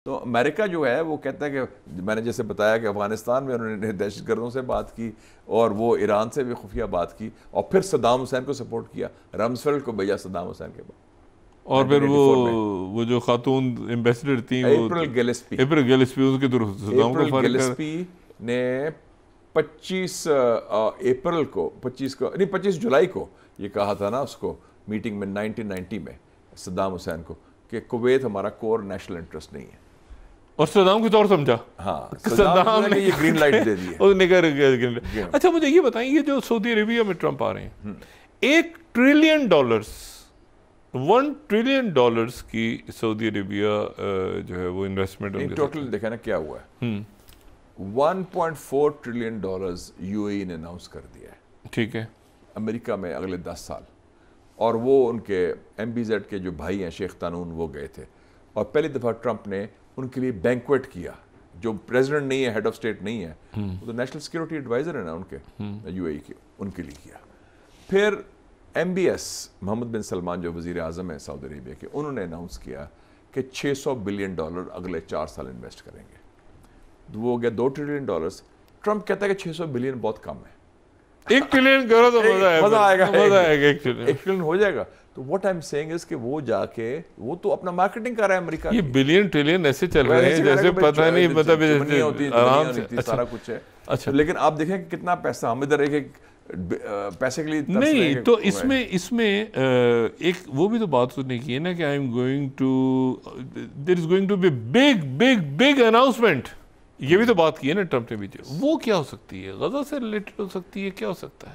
تو امریکہ جو ہے وہ کہتا ہے کہ میں نے جیسے بتایا کہ افغانستان میں انہوں نے دہشت گردوں سے بات کی اور وہ ایران سے بھی خفیہ بات کی اور پھر صدام حسین کو سپورٹ کیا، رمزفیلڈ کو بھیجا صدام حسین کے بعد. اور پھر وہ جو خاتون ایمبیسڈر تھیں اپریل گیلسپی اس کے درست صدام کو فارغ گیلسپی نے 25 جولائی کو یہ کہا تھا نا اس کو میٹنگ میں 1990 میں صدام حسین کو کہ کویت ہمارا کور نیشنل انٹرسٹ نہیں ہے، اور صدام کی طور سمجھا. ہاں صدام نے یہ گرین لائٹ دے دی. اچھا مجھے یہ بتائیں، یہ جو سعودی عربیہ میں ٹرمپ آ رہے ہیں، $1 ٹریلین $1 ٹریلین کی سعودی عربیہ جو ہے وہ انویسٹمنٹ ٹوٹل دیکھا نا کیا ہوا ہے. $1.4 ٹریلین یو اے ای نے اناؤنس کر دیا ہے، ٹھیک ہے، امریکہ میں اگلے 10 سال. اور وہ ان کے ایم بی زیڈ کے جو بھائی ہیں شیخ تانون وہ گئے تھے اور پہلی دفعہ ٹرمپ نے ان کے لیے بینکویٹ کیا. جو پریزیڈنٹ نہیں ہے، ہیڈ آف اسٹیٹ نہیں ہے، وہ تو نیشنل سیکورٹی ایڈوائزر ہے نا ان کے یو اے ای کے، ان کے لیے کیا. پھر ایم بی ایس محمد بن سلمان جو وزیر اعظم ہیں سعودی عربیہ کے، انہوں نے اناؤنس کیا کہ $600 بلین اگلے 4 سال انویسٹ کریں گے. وہ ہو گیا $2 ٹریلین. ٹرمپ کہتا ہے کہ 600 بلین بہت کم ہے، 1 ٹریلین کرو تو مزہ آئے گا، 1 ٹریلین ہو جائے گا. تو what I'm saying is کہ وہ جا کے وہ تو اپنا مارکیٹنگ کر رہا ہے امریکہ. یہ بلین ٹریلین ایسے چل رہے ہیں جیسے پتہ نہیں، مطلب آرام سے سارا کچھ ہے. اچھا لیکن آپ دیکھیں کہ کتنا پیسہ ہم ادھر ایک پیسے کے لیے نہیں. تو اس میں ایک وہ بھی تو بات سننے کی ہے نا کہ there is going to be big announcement. یہ بھی تو بات کی ہے نا ٹرمپ نے بھی. وہ کیا ہو سکتی ہے؟ غزہ سے ریلیٹڈ ہو سکتی ہے، کیا ہو سکتا ہے؟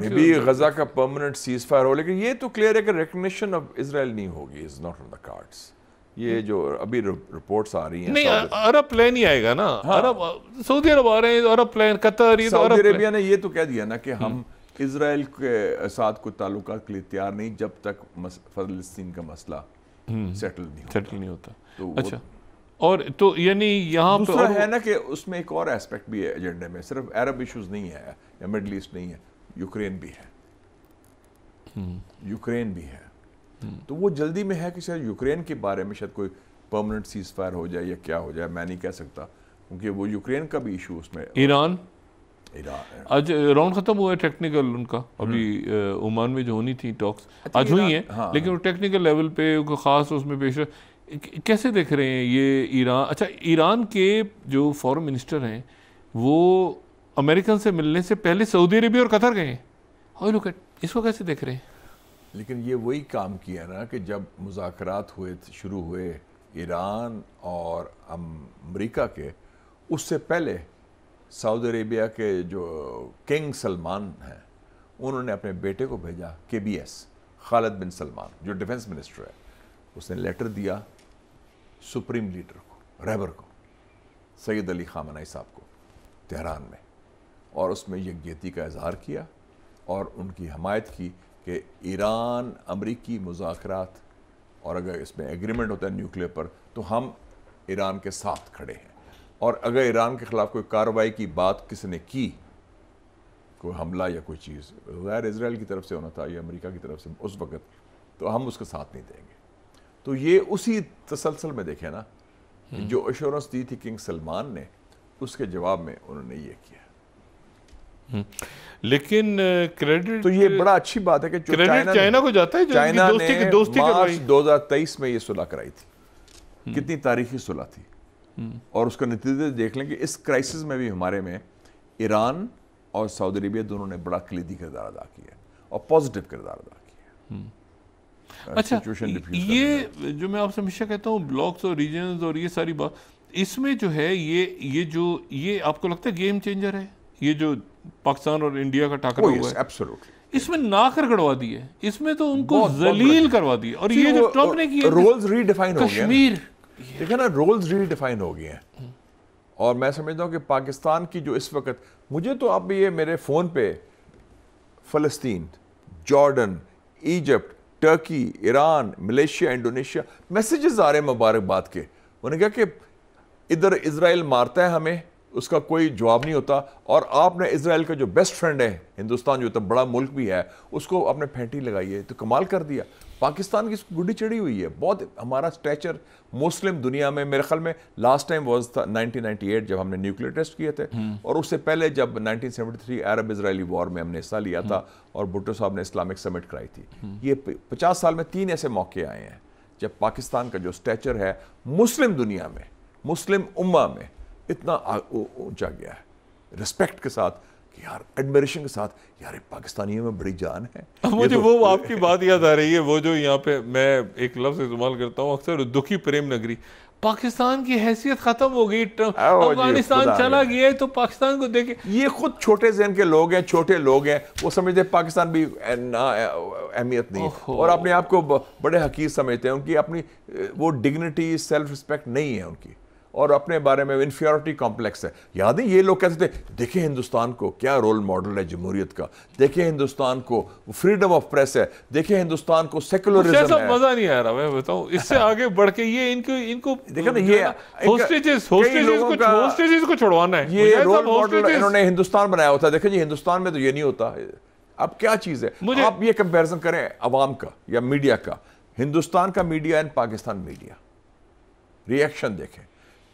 بھی غزہ کا پرماننٹ سیز فائر ہو، لیکن یہ تو کلیئر ہے کہ ریکگنیشن آف اسرائیل نہیں ہوگی. Is not on the cards. یہ جو ابھی رپورٹس آ رہی ہیں، نہیں عرب پلان ہی آئے گا نا. عرب سعودی عرب آ رہے ہیں، عرب پلان قطر. سعودی عربیہ نے یہ تو کہہ دیا نا کہ ہم اسرائیل کے ساتھ کوئی تعلقات کے لیے تیار نہیں جب تک فلسطین کا مسئلہ سیٹل نہیں ہوتا. اچھا، اور تو یعنی یہاں دوسرا ہے نا کہ اس میں ایک اور ایسپیکٹ بھی ہے ایجنڈے میں، صرف عرب ایشوز نہیں ہے یا مڈل ایسٹ نہیں ہے، یوکرین بھی ہے. تو وہ جلدی میں ہے کہ شاید یوکرین کے بارے میں شاید کوئی پرماننٹ سیز فائر ہو جائے یا کیا ہو جائے، میں نہیں کہہ سکتا، کیونکہ وہ یوکرین کا بھی ایشو اس میں. ایران آج راؤنڈ ختم ہوا ہے ٹیکنیکل ان کا، ابھی عمان میں جو ہونی تھی ٹاکس آج ہوئی ہیں، لیکن وہ ٹیکنیکل لیول پہ خاص اس میں پیش. کیسے دیکھ رہے ہیں یہ ایران؟ اچھا ایران کے جو فورن منسٹر ہیں وہ امریکن سے ملنے سے پہلے سعودی عربیہ اور قطر گئے ہیں. اس کو کیسے دیکھ رہے ہیں؟ لیکن یہ وہی کام کیا نا کہ جب مذاکرات شروع ہوئے ایران اور امریکہ کے، اس سے پہلے سعودی عربیہ کے جو کنگ سلمان ہیں انہوں نے اپنے بیٹے کو بھیجا، KBS خالد بن سلمان جو ڈیفنس منسٹر ہے، اس نے لیٹر دیا سپریم لیڈر کو، رہبر کو، سید علی خامنہئی صاحب کو تہران میں، اور اس میں یکجہتی کا اظہار کیا اور ان کی حمایت کی کہ ایران امریکی مذاکرات، اور اگر اس میں ایگریمنٹ ہوتا ہے نیوکلیئر پر تو ہم ایران کے ساتھ کھڑے ہیں، اور اگر ایران کے خلاف کوئی کارروائی کی بات کسی نے کی، کوئی حملہ یا کوئی چیز، ظاہر اسرائیل کی طرف سے ہونا تھا یا امریکہ کی طرف سے اس وقت، تو ہم اس کا ساتھ نہیں دیں گے. تو یہ اسی تسلسل میں دیکھیں نا جو ایشورنس دی تھی کنگ سلمان نے، اس کے جواب میں انہوں نے یہ کیا. لیکن کریڈٹ تو یہ بڑا اچھی بات ہے کہ چائنا کو جاتا ہے، چائنا نے مارچ 2023 میں یہ صلح کرائی تھی. کتنی تاریخی صلح تھی، اور اس کا نتیجہ دیکھ لیں کہ اس کرائسس میں بھی ہمارے میں ایران اور سعودی عربیہ دونوں نے بڑا کلیدی کردار ادا کیا اور پازیٹیو کردار ادا کیا. اچھا یہ جو میں آپ سے ہمیشہ کہتا ہوں بلاکس اور ریجنز اور یہ ساری بات، اس میں جو ہے یہ آپ کو لگتا ہے گیم چینجر ہے؟ یہ جو پاکستان اور انڈیا کا ٹاکرا ہوا ہے، اس میں ناک رگڑوا دی ہے، اس میں تو ان کو ذلیل کروا دی ہے. اور یہ جو ٹرمپ نے کیا رولز ری ڈیفائن ہو گئے، کشمیر دیکھیں نا رولز ری ڈیفائن ہو گئے ہیں. اور میں سمجھتا ہوں کہ پاکستان کی جو اس وقت، مجھے تو اب یہ میرے فون پہ فلسطین، جارڈن، ایجپٹ، ٹرکی، ایران، ملیشیا، انڈونیشیا میسیجز آ رہے ہیں مبارکباد کے. انہوں نے کہا کہ ادھر اسرائیل مارتا ہے ہمیں، اس کا کوئی جواب نہیں ہوتا. اور آپ نے اسرائیل کا جو بیسٹ فرینڈ ہے ہندوستان، جو اتنا بڑا ملک بھی ہے، اس کو آپ نے پھینٹی لگائی ہے، تو کمال کر دیا. پاکستان کی گڈی چڑھی ہوئی ہے بہت. ہمارا اسٹیچر مسلم دنیا میں میرے خیال میں لاسٹ ٹائم واز تھا 1998 جب ہم نے نیوکلیئر ٹیسٹ کیے تھے، اور اس سے پہلے جب 1973 عرب اسرائیلی وار میں ہم نے حصہ لیا تھا اور بھٹو صاحب نے اسلامک سمٹ کرائی تھی. یہ 50 سال میں 3 ایسے موقع آئے ہیں جب پاکستان کا جو اسٹیچر ہے مسلم دنیا میں، مسلم امہ میں اتنا اونچا گیا ہے، رسپیکٹ کے ساتھ، یار ایڈمیریشن کے ساتھ، یار پاکستانیوں میں بڑی جان ہے. مجھے وہ آپ کی بات یاد آ رہی ہے، وہ جو یہاں پہ میں ایک لفظ استعمال کرتا ہوں اکثر، دکھی پریم نگری. پاکستان کی حیثیت ختم ہو گئی، افغانستان چلا گیا ہے تو پاکستان کو دیکھیں. یہ خود چھوٹے ذہن کے لوگ ہیں، چھوٹے لوگ ہیں، وہ سمجھتے ہیں پاکستان بھی اہمیت نہیں اور اپنے آپ کو بڑے حقیر سمجھتے ہیں. ان کی اپنی وہ ڈگنیٹی، سیلف رسپیکٹ نہیں ہے ان کی، اور اپنے بارے میں انفیورٹی کمپلیکس ہے. یاد ہے یہ لوگ کہتے تھے دیکھیں ہندوستان کو کیا رول ماڈل ہے جمہوریت کا، دیکھیں ہندوستان کو فریڈم آف پریس ہے، دیکھیں ہندوستان کو سیکولرزم ہے. مزہ نہیں آ رہا میں بتاؤں اس سے آگے بڑھ کے یہ ان کو دیکھیں نا، یہ ہوسٹیجز کو چھڑوانا ہے. یہ رول ماڈل انہوں نے ہندوستان بنایا ہوتا ہے. دیکھیں جی ہندوستان میں تو یہ نہیں ہوتا. اب کیا چیز ہے، آپ یہ کمپیریزن کریں عوام کا یا میڈیا کا، ہندوستان کا media and Pakistan media, reaction دیکھیں.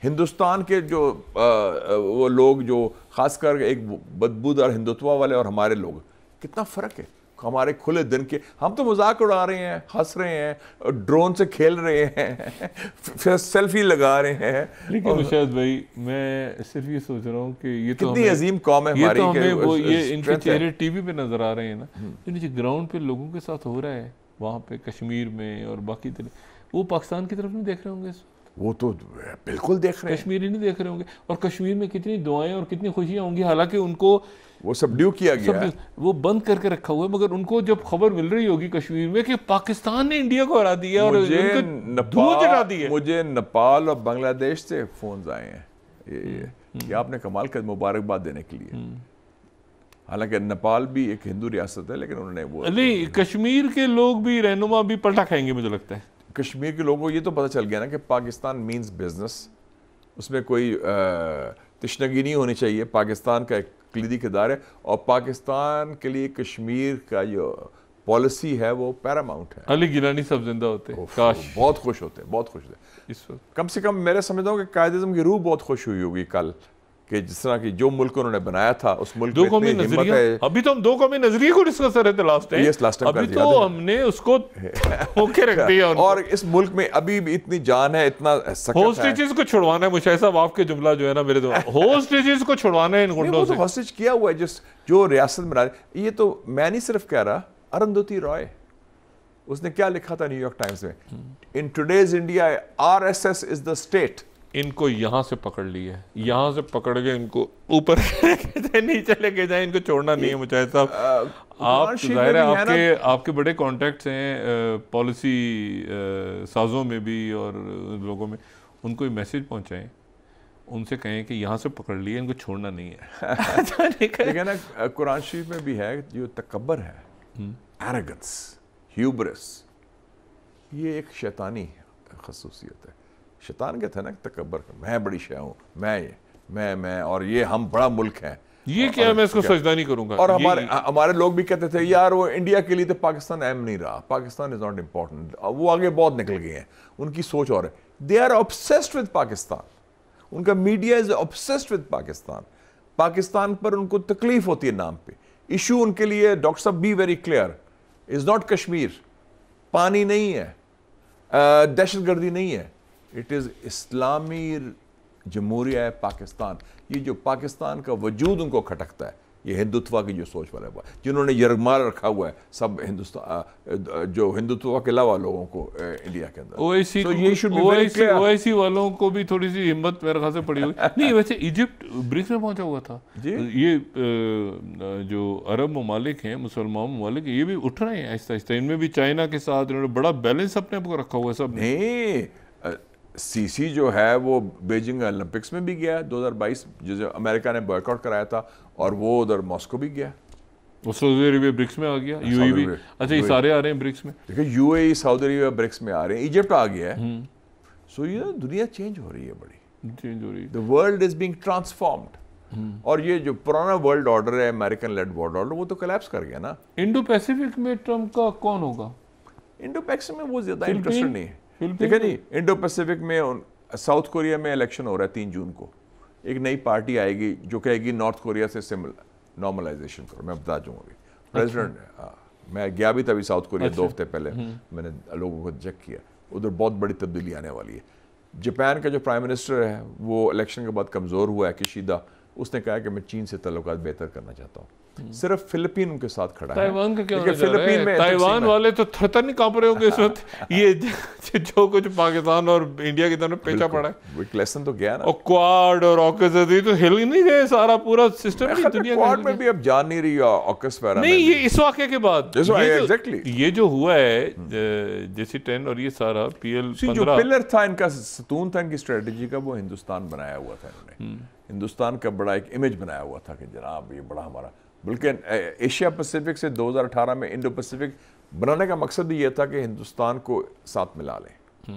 ہندوستان کے جو وہ لوگ جو خاص کر ایک بدبودار ہندوتوا والے اور ہمارے لوگ، کتنا فرق ہے. ہمارے کھلے دن کے، ہم تو مذاق اڑا رہے ہیں، ہنس رہے ہیں، ڈرون سے کھیل رہے ہیں، سیلفی لگا رہے ہیں. لیکن مشاہد بھائی میں صرف یہ سوچ رہا ہوں کہ یہ تو کتنی عظیم قوم ہے ہماری، یہ ان کے چہرے ٹی وی پہ نظر آ رہے ہیں نا، جو نیچے گراؤنڈ پہ لوگوں کے ساتھ ہو رہا ہے وہاں پہ کشمیر میں اور باقی وہ پاکستان کی طرف نہیں دیکھ رہے ہوں گے. وہ تو بالکل دیکھ رہے ہیں، کشمیری نہیں دیکھ رہے ہوں گے. اور کشمیر میں کتنی دعائیں اور کتنی خوشیاں ہوں گی، حالانکہ ان کو وہ سبڈیو کیا گیا ہے، وہ بند کر کے رکھا ہوا ہے. مگر ان کو جب خبر مل رہی ہوگی کشمیر میں کہ پاکستان نے انڈیا کو ہرا دیا اور دھوپ جٹا دی ہے. مجھے نیپال اور بنگلہ دیش سے فونز آئے ہیں کہ آپ نے کمال کا مبارکباد دینے کے لیے. حالانکہ نیپال بھی ایک ہندو ریاست ہے، لیکن انہوں نے وہ نہیں، کشمیر کے لوگ بھی رہنما بھی پلٹا کھائیں گے مجھے لگتا ہے. کشمیر کے لوگوں کو یہ تو پتہ چل گیا نا کہ پاکستان مینز بزنس، اس میں کوئی تشنگی نہیں ہونی چاہیے. پاکستان کا ایک کلیدی کردار ہے، اور پاکستان کے لیے کشمیر کا جو پالیسی ہے وہ پیراماؤنٹ ہے. علی گیلانی صاحب زندہ ہوتے، کاش. بہت خوش ہوتے، بہت خوش ہوتے اس وقت. کم سے کم میں سمجھتا ہوں کہ قائد اعظم کی روح بہت خوش ہوئی ہوگی کل، کہ جس طرح کی جو ملک انہوں نے بنایا تھا اس ملک میں اتنی ہمت ہے. ابھی تو ہم 2 قومی نظریے کو ڈسکس کر رہے تھے لاسٹ ٹائم، ابھی تو ہم نے اس کو اوکے رکھ دیا. اور اس ملک میں ابھی بھی اتنی جان ہے، اتنا سکت ہے. ہوسٹیجز کو چھڑوانا ہے. مشاہد صاحب آپ کے جملہ جو ہے نا میرے دماغ، ہوسٹیجز کو چھڑوانا ہے ان گنڈوں سے. وہ تو ہوسٹیج کیا ہوا ہے جو ریاست بنا رہے. یہ تو میں نہیں صرف کہہ رہا، ارندھتی رائے اس نے کیا لکھا تھا نیو یارک ٹائمز میں، in today's India RSS is the state. ان کو یہاں سے پکڑ لیا ہے، یہاں سے پکڑ کے ان کو اوپر نیچے لے کے جائیں، ان کو چھوڑنا نہیں ہے. مجاہد صاحب آپ ظاہر ہے آپ کے بڑے کانٹیکٹس ہیں پالیسی سازوں میں بھی اور لوگوں میں، ان کو یہ میسج پہنچائیں، ان سے کہیں کہ یہاں سے پکڑ لیے، ان کو چھوڑنا نہیں ہے. لیکن نا قرآن شریف میں بھی ہے جو تکبر ہے، ایروگنس، ہیوبرس، یہ ایک شیطانی خصوصیت ہے. شیطان کہتا ہے نا تکبر، میں بڑی شے ہوں، میں اور یہ ہم بڑا ملک ہے، یہ کیا میں اس کو سجدہ نہیں کروں گا. اور ہمارے لوگ بھی کہتے تھے یار وہ انڈیا کے لیے تو پاکستان اہم نہیں رہا، پاکستان از ناٹ امپورٹنٹ. وہ آگے بہت نکل گئے ہیں، ان کی سوچ اور ہے. They are obsessed with Pakistan. ان کا media is obsessed with Pakistan. Pakistan پر ان کو تکلیف ہوتی ہے نام پہ. ایشو ان کے لیے ڈاکٹر صاحب be very clear is not Kashmir, پانی نہیں ہے، دہشت گردی نہیں ہے، اٹ از اسلامی جمہوریہ پاکستان. یہ جو پاکستان کا وجود ان کو کھٹکتا ہے، یہ ہندوتوا کی جو سوچ والا ہے، جنہوں نے یرغمال رکھا ہوا ہے سب ہندوستان جو ہندوتوا کے علاوہ لوگوں کو انڈیا کے اندر. اویسی والوں کو بھی تھوڑی سی ہمت میرے خیال سے پڑی ہوئی. نہیں ویسے ایجپٹ برکس میں پہنچا ہوا تھا. یہ جو عرب ممالک ہیں، مسلمان ممالک، یہ بھی اٹھ رہے ہیں آہستہ آہستہ. ان میں بھی چائنا کے ساتھ انہوں نے بڑا بیلنس اپنے آپ کو رکھا ہوا ہے سب نے. سی سی جو ہے وہ بیجنگ اولمپکس میں بھی گیا 2022 جو امریکہ نے بوائیک آؤٹ کرایا تھا، اور وہ ادھر ماسکو بھی گیا. سعودی عربیہ برکس میں آ گیا، یو اے ای. اچھا یہ سارے آ رہے ہیں برکس میں. دیکھیں U A E, Saudi Arabia BRICS میں آ رہے ہیں، ایجپٹ آ گیا ہے. سو یہ دنیا چینج ہو رہی ہے بڑی. چینج ہو رہی ہے. The world is being transformed. اور یہ جو پرانا ورلڈ آرڈر ہے امریکن لیڈ ورلڈ آرڈر وہ تو کلیپس کر گیا نا. انڈو پیسیفک میں ٹرمپ کا کون ہوگا؟ انڈو پیسیفک میں وہ زیادہ انٹرسٹڈ نہیں ہے. دیکھیں نہیں, انڈو پیسیفک میں ساؤتھ کوریا میں الیکشن ہو رہا ہے 3 جون کو. ایک نئی پارٹی آئے گی جو کہے گی نارتھ کوریا سے نارملائزیشن کرو. میں بتا دوں گا پریزیڈنٹ, میں گیا بھی تھا ابھی ساؤتھ کوریا 2 ہفتے پہلے, میں نے لوگوں کو چیک کیا, ادھر بہت بڑی تبدیلی آنے والی ہے. جاپان کا جو پرائم منسٹر ہے وہ الیکشن کے بعد کمزور ہوا ہے, کشیدا, اس نے کہا کہ میں چین سے تعلقات بہتر کرنا چاہتا ہوں. صرف فلپین ان کے ساتھ کھڑا ہے. تائیوان کا کیا ہونے جا رہا ہے؟ تائیوان والے تو تھرتر نہیں کانپ رہے ہوں گے اس وقت, یہ جو کچھ پاکستان اور انڈیا کی طرف پیچھا پڑا ہے. ایک لیسن تو گیا نا. اور کوارڈ اور آکس تو ہل ہی نہیں رہے, سارا پورا سسٹم ہی دنیا کا. کوارڈ میں بھی اب جان نہیں رہی آکس وغیرہ نہیں. یہ اس واقعے کے بعد یہ جو ہوا ہے JC10 اور یہ سارا PL15 جو پلر تھا ان کا, ستون تھا ان کی اسٹریٹجی کا, وہ ہندوستان بنایا ہوا تھا انہوں نے. ہندوستان کا بڑا ایک امیج بنایا ہوا تھا کہ جناب یہ بڑا ہمارا, بلکہ ایشیا پیسیفک سے 2018 میں انڈو پیسیفک بنانے کا مقصد یہ تھا کہ ہندوستان کو ساتھ ملا لیں,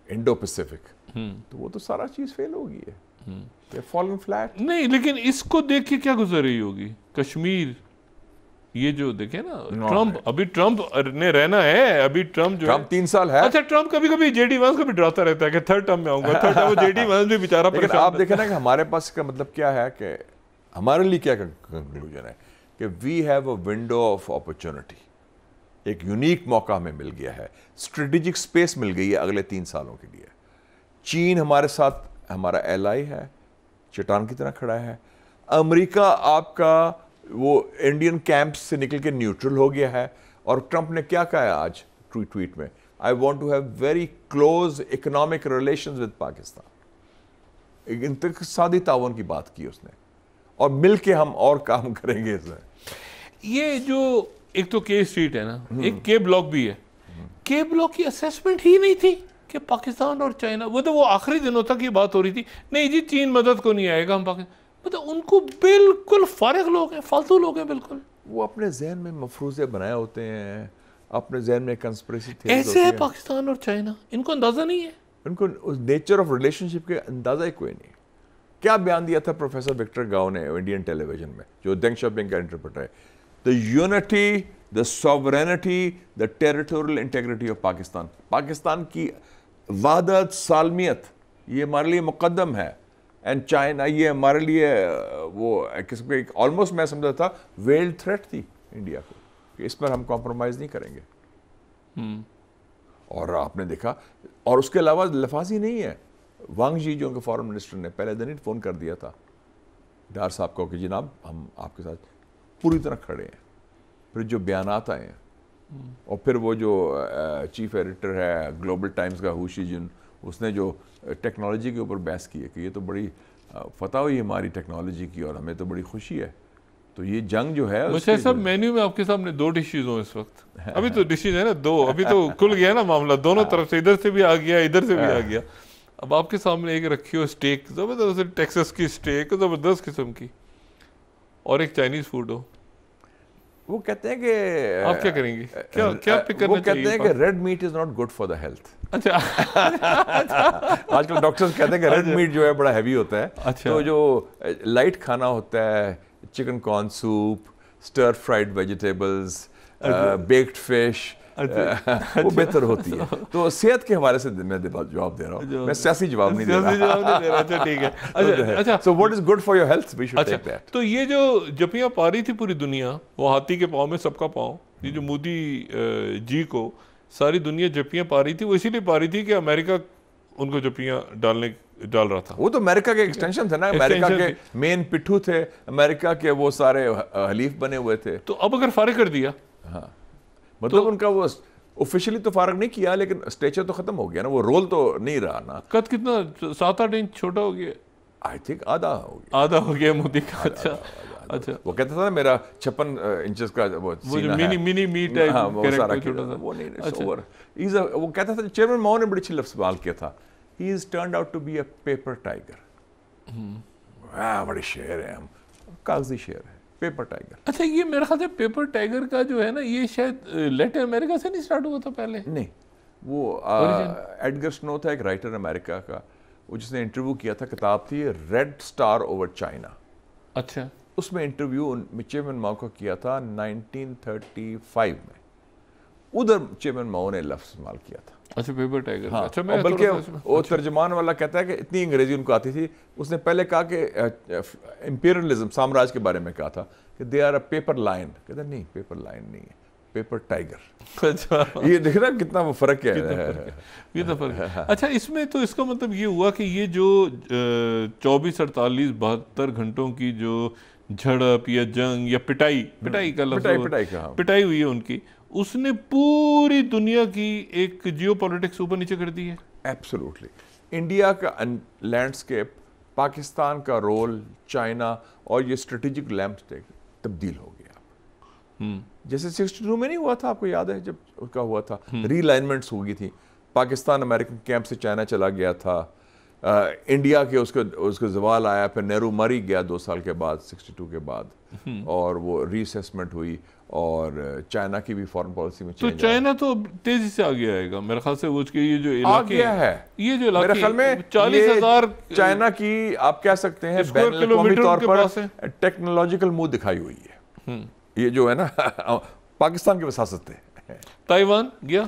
انڈو پیسیفک. تو وہ تو سارا چیز فیل ہو گئی ہے, فالن فلیٹ. نہیں لیکن اس کو دیکھ کے کیا گزر رہی ہوگی کشمیر, یہ جو دیکھیں نا ٹرمپ, ابھی ٹرمپ نے رہنا ہے, ابھی ٹرمپ جو 3 سال ہے. اچھا ٹرمپ کبھی کبھی JD وانس کو بھی ڈراتا رہتا ہے کہ 3rd ٹرم میں آؤں گا, 3rd ٹرم. وہ JD وانس بھی بیچارہ پریشان. لیکن آپ دیکھیں نا کہ ہمارے پاس کا مطلب کیا ہے, کہ ہمارے لیے کیا کنکلوژن ہے کہ we have a window of opportunity. ایک یونیک موقع ہمیں مل گیا ہے, اسٹریٹجک اسپیس مل گئی ہے اگلے 3 سالوں کے لیے. چین ہمارے ساتھ ہمارا ایلائی ہے, چٹان کی طرح کھڑا ہے. امریکہ آپ کا وہ انڈین کیمپ سے نکل کے نیوٹرل ہو گیا ہے. اور ٹرمپ نے کیا کہا ہے آج ٹویٹ میں, I want to have very close economic relations with Pakistan. ایک اقتصادی تعاون کی بات کی اس نے, اور مل کے ہم اور کام کریں گے. یہ جو ایک تو کے اسٹریٹ ہے نا, ایک کے بلاک بھی ہے. کے بلاک کی اسیسمنٹ ہی نہیں تھی کہ پاکستان اور چائنا, وہ تو وہ آخری دنوں تک یہ بات ہو رہی تھی, نہیں جی چین مدد کو نہیں آئے گا ہم پاکستان. مطلب ان کو بالکل فارغ لوگ ہیں, فالتو لوگ ہیں بالکل. وہ اپنے ذہن میں مفروضے بنائے ہوتے ہیں, اپنے ذہن میں کنسپریسی تھیوریز ایسے ہے پاکستان اور چائنا, ان کو اندازہ نہیں ہے, ان کو اس نیچر آف ریلیشن شپ کے اندازہ ہی کوئی نہیں. کیا بیان دیا تھا پروفیسر وکٹر گاؤ نے انڈین ٹیلی ویژن میں, جو دینگ شاپنگ کا انٹرپریٹر ہے, the unity, the sovereignty, the territorial integrity of Pakistan. Pakistan کی وحدت, سالمیت, یہ ہمارے لیے مقدم ہے. اینڈ چائنا یہ ہمارے لیے وہ قسم کے آلموسٹ میں سمجھا تھا ویلڈ تھریٹ تھی انڈیا کو, کہ اس پر ہم کمپرومائز نہیں کریں گے. اور آپ نے دیکھا, اور اس کے علاوہ لفاظ ہی نہیں ہے. وانگ جی جو ان کے فارن منسٹر نے پہلے دن ہی فون کر دیا تھا ڈار صاحب کو کہ جناب ہم آپ کے ساتھ پوری طرح کھڑے ہیں. پھر جو بیانات آئے ہیں, اور پھر وہ جو چیف ایڈیٹر ہے گلوبل ٹائمز کا ہو شی جن, اس نے جو ٹیکنالوجی کے اوپر بحث کی ہے کہ یہ تو بڑی فتح ہوئی ہماری ٹیکنالوجی کی اور ہمیں تو بڑی خوشی ہے. تو یہ جنگ جو ہے مجھے سب مینیو میں آپ کے سامنے 2 ڈشز ہوں اس وقت, ابھی تو ڈشز ہے نا 2, ابھی تو کھل گیا نا معاملہ, دونوں طرف سے, ادھر سے بھی آ گیا ادھر سے بھی آ گیا. اب آپ کے سامنے ایک رکھی ہو اسٹیک, زبردست ٹیکسس کی اسٹیک, زبردست قسم کی, اور ایک چائنیز فوڈ ہو. وہ کہتے ہیں کہ آپ کیا کریں گے, کیا پک کرنا چاہیے؟ وہ کہتے ہیں کہ red meat is not good for the health. اچھا آج کل ڈاکٹرز کہتے ہیں کہ ریڈ میٹ جو ہے بڑا ہیوی ہوتا ہے. تو جو لائٹ کھانا ہوتا ہے, chicken corn soup, stir fried vegetables, baked fish, وہ بہتر ہوتی ہے. تو صحت کے حوالے سے میں جواب دے رہا ہوں, میں سیاسی جواب نہیں دے رہا. اچھا ٹھیک ہے. اچھا, so what is good for your health, we should take that. تو یہ جو جپیاں پا رہی تھی پوری دنیا, وہ ہاتھی کے پاؤں میں سب کا پاؤں, یہ جو مودی جی کو ساری دنیا جپیاں پا رہی تھی, وہ اسی لیے پا رہی تھی کہ امریکہ ان کو جپیاں ڈال رہا تھا. وہ تو امریکہ کے ایکسٹینشن تھے نا, امریکہ کے مین پٹھو تھے, امریکہ کے وہ سارے حلیف بنے ہوئے تھے. تو اب اگر فارغ کر دیا, ہاں مطلب ان کا وہ آفیشلی تو فارغ نہیں کیا, لیکن اسٹیچر تو ختم ہو گیا نا, وہ رول تو نہیں رہا نا. قد کتنا 7-8 انچ چھوٹا ہو گیا, آئی تھنک آدھا ہو گیا مودی کا. اچھا اچھا, وہ کہتا تھا میرا 56 انچز کا وہ منی میٹ ہے, وہ سارا وہ نہیں. وہ کہتا تھا, چیئرمین ماؤ نے بڑی اچھی لفظ استعمال کیا تھا, he is turned out to be a paper tiger. بڑے شعر ہیں ہم, کاغذی شعر ہے, پیپر ٹائیگر. اچھا, یہ میرا خیال ہے پیپر ٹائیگر کا جو ہے نا, یہ شاید لیٹن امریکہ سے نہیں سٹارٹ ہوا تھا پہلے. نہیں, وہ ایڈگر سنو تھا ایک رائٹر امریکہ کا, وہ جس نے انٹرویو کیا تھا، کتاب تھی ریڈ اسٹار اوور چائنا. اچھا. اس میں انٹرویو چیئرمین ماؤ کا کیا تھا 1935 میں. ادھر چیئرمین ماؤ نے لفظ استعمال کیا تھا. اچھا پیپر ٹائیگر. اچھا بلکہ وہ ترجمان والا کہتا ہے کہ اتنی انگریزی ان کو آتی تھی. اس نے پہلے کہا کہ امپیریلزم سامراج کے بارے میں کہا تھا کہ they are a paper line. کہتا نہیں، پیپر لائن نہیں ہے، پیپر ٹائیگر. یہ دیکھ رہا کتنا وہ فرق ہے. یہ تو فرق ہے. اچھا اس میں تو اس کا مطلب یہ ہوا کہ یہ جو 24 48 72 گھنٹوں کی جو جھڑپ یا جنگ یا پٹائی کا لفظ پٹائی ہوئی ہے ان کی، اس نے پوری دنیا کی ایک جیو پولیٹکس اوپر نیچے کر دی ہے. ایبسولوٹلی. انڈیا کا لینڈسکیپ، پاکستان کا رول، چائنا اور یہ اسٹریٹجک لینڈسکیپ تبدیل ہو گیا. جیسے 62 میں نہیں ہوا تھا، آپ کو یاد ہے جب اس کا ہوا تھا، ری لائنمنٹس ہو گئی تھی. پاکستان امریکن کیمپ سے چائنا چلا گیا تھا. انڈیا کے اس کو زوال آیا، پھر نہرو مر ہی گیا 2 سال کے بعد 62 کے بعد، اور وہ ری اسیسمنٹ ہوئی اور چائنا کی بھی فارن پالیسی میں تو چائنا تو تیزی سے آگے آئے گا میرے خیال سے. وہ یہ جو علاقے ہے، یہ جو میرے خیال میں 40,000 چائنا کی آپ کہہ سکتے ہیں بین الاقوامی طور پر ٹیکنالوجیکل منہ دکھائی ہوئی ہے. یہ جو ہے نا پاکستان کی وساست ہے. تائیوان گیا،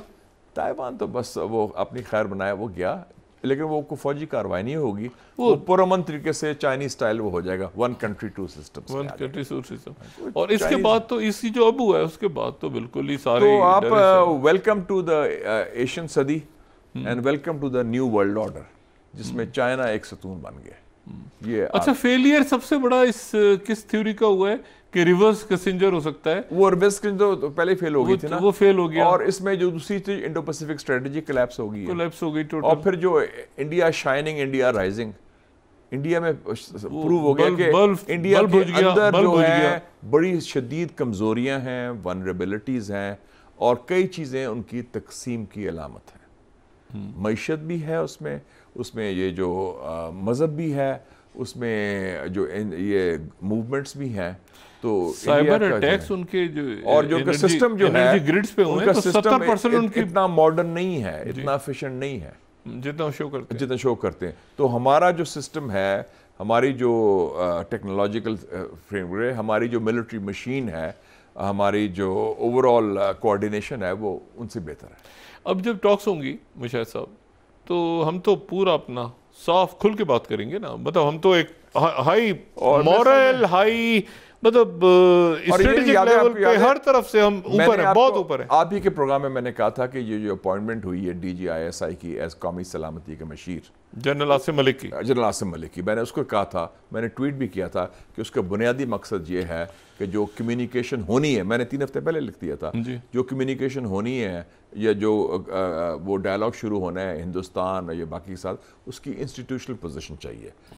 تائیوان تو بس وہ اپنی خیر بنایا، وہ گیا، لیکن وہ کو فوجی کاروائی نہیں ہوگی. وہ پرامن طریقے سے چائنیز سٹائل وہ ہو جائے گا، 1 country 2 systems. 1 country 2 system. اور اس کے بعد تو اسی جو اب ہوا ہے اس کے بعد تو بالکل ہی سارے. تو آپ ویلکم ٹو دا ایشین صدی and welcome to the new world order, جس میں چائنا ایک ستون بن گیا. یہ اچھا فیلئر سب سے بڑا اس کس تھیوری کا ہوا ہے کہ ریورس کسنجر ہو سکتا ہے؟ وہ ریورس کسنجر تو پہلے فیل ہو گئی تھی نا، وہ فیل ہو گیا. اور اس میں جو دوسری تھی انڈو پیسیفک اسٹریٹجی کلیپس ہو گئی ٹوٹل. اور پھر جو India shining, India rising, India میں پروو ہو گیا کہ انڈیا کے اندر جو ہے بڑی شدید کمزوریاں ہیں، ونریبلٹیز ہیں، اور کئی چیزیں ان کی تقسیم کی علامت ہیں. معیشت بھی ہے اس میں یہ جو مذہب بھی ہے، اس میں جو یہ موومنٹس بھی ہیں. تو سائبر اٹیکس ان کے جو اور جو سسٹم جو ہے گریڈز پہ ہوئے تو 70% ان کی اتنا ماڈرن نہیں ہے، اتنا ایفیشینٹ نہیں ہے جتنا شو کرتے ہیں. تو ہمارا جو سسٹم ہے، ہماری جو ٹیکنالوجیکل فریم ورک ہے، ہماری جو ملٹری مشین ہے، ہماری جو اوور آل کوآرڈینیشن ہے، وہ ان سے بہتر ہے. اب جب ٹاکس ہوں گی مشاہد صاحب تو ہم تو پورا اپنا صاف کھل کے بات کریں گے نا. مطلب ہم تو ایک ہائی مورل، ہائی مطلب اسٹریٹجک لیول پہ ہر طرف سے ہم اوپر ہیں، بہت اوپر ہیں. آپ ہی کے پروگرام میں نے کہا تھا کہ یہ جو اپوائنٹمنٹ ہوئی ہے DGISI کی ایز قومی سلامتی کے مشیر، جنرل عاصم ملک کی، میں نے اس کو کہا تھا، میں نے ٹویٹ بھی کیا تھا کہ اس کا بنیادی مقصد یہ ہے کہ جو کمیونیکیشن ہونی ہے، میں نے 3 ہفتے پہلے لکھ دیا تھا، جو کمیونیکیشن ہونی ہے یا جو وہ ڈائلاگ شروع ہونا ہے ہندوستان اور یہ باقی کے ساتھ، اس کی انسٹیٹیوشنل پوزیشن چاہیے.